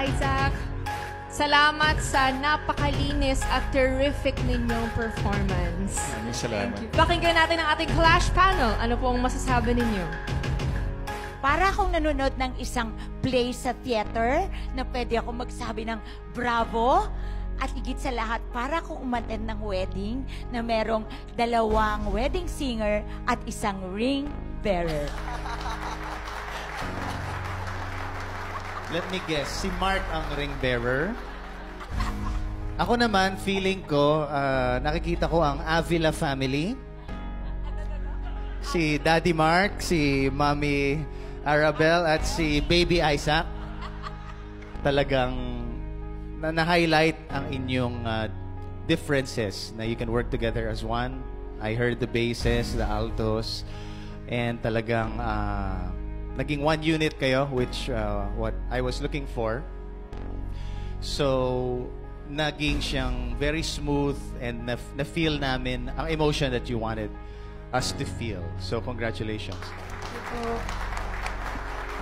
Isaac, salamat sa napakalinis at terrific ninyong performance. Maraming salamat. Pakinggan natin ang ating Clash panel. Ano pong masasabi ninyo? Para akong nanonood ng isang play sa theater na pwede ako magsabi ng bravo. At higit sa lahat, para akong umattend ng wedding na merong 2 wedding singer at isang ring bearer. Let me guess, si Mark ang ring bearer. Ako naman, feeling ko, nakikita ko ang Avila family. Si Daddy Mark, si Mommy Arabel, at si Baby Isaac. Talagang na-highlight ang inyong differences na you can work together as one. I heard the basses, the altos, and talagang naging one unit kayo, which what I was looking for. So, naging siyang very smooth and na-feel namin ang emotion that you wanted us to feel. So, congratulations.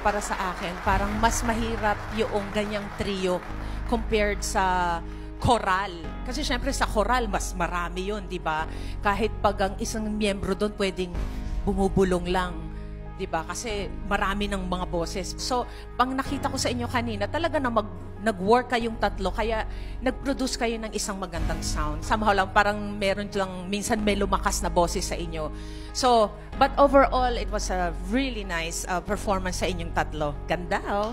Para sa akin, parang mas mahirap yung ganyang trio compared sa choral. Kasi syempre sa choral, mas marami yun, di ba? Kahit pag ang isang miyembro doon pwedeng bumubulong lang, di ba? Kasi marami ng mga boses. So, pang nakita ko sa inyo kanina, talaga na nag-work kayong tatlo, kaya nag-produce kayo ng isang magandang sound. Somehow lang, parang meron lang, minsan may lumakas na boses sa inyo. So, but overall, it was a really nice performance sa inyong tatlo. Ganda, oh.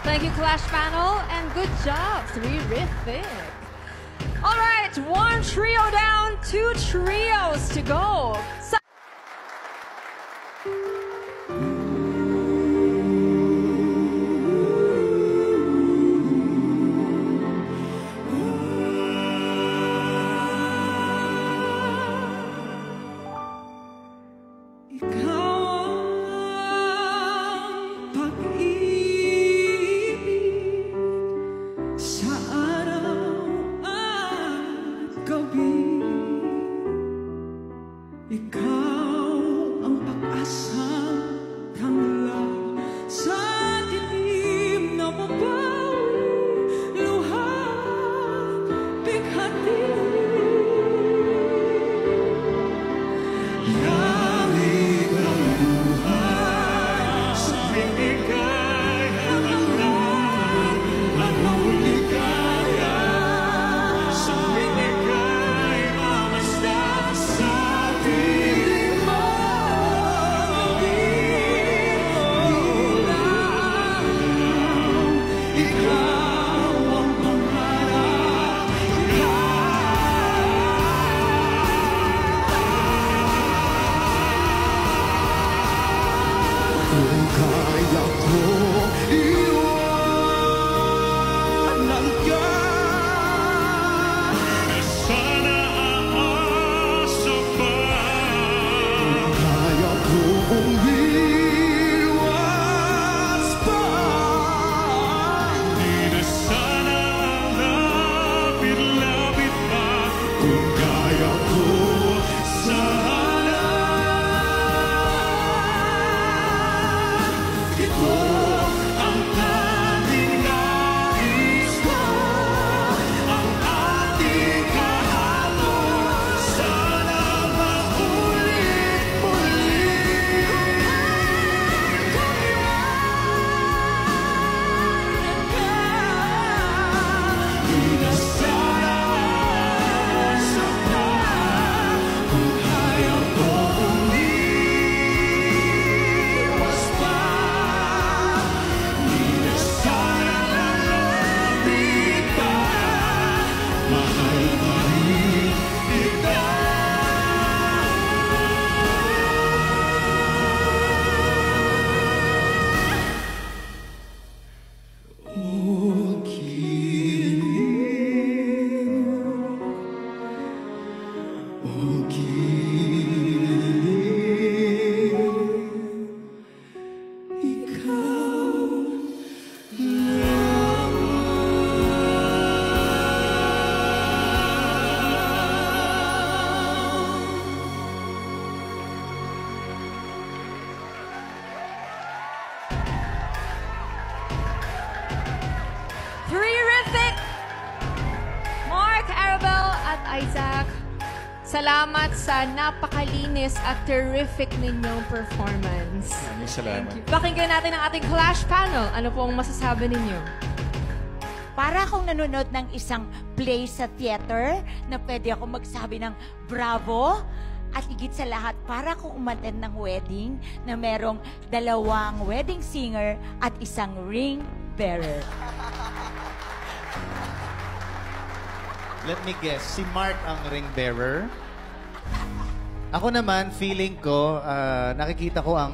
Thank you, Clash panel, and good job, Terrific. All right, That's one trio down, two trios to go. Terrific! Mark, Arabel, at Isaac, salamat sa napakalinis at terrific ninyong performance. Maraming salamat. Pakinggan natin ang ating Clash panel. Ano pong masasabi ninyo? Para akong nanonood ng isang play sa theater na pwede ako magsabi ng bravo. At higit sa lahat, para akong umattend ng wedding na merong 2 wedding singer at isang ring bearer. Let me guess, si Mark ang ring bearer. Ako naman, feeling ko, nakikita ko ang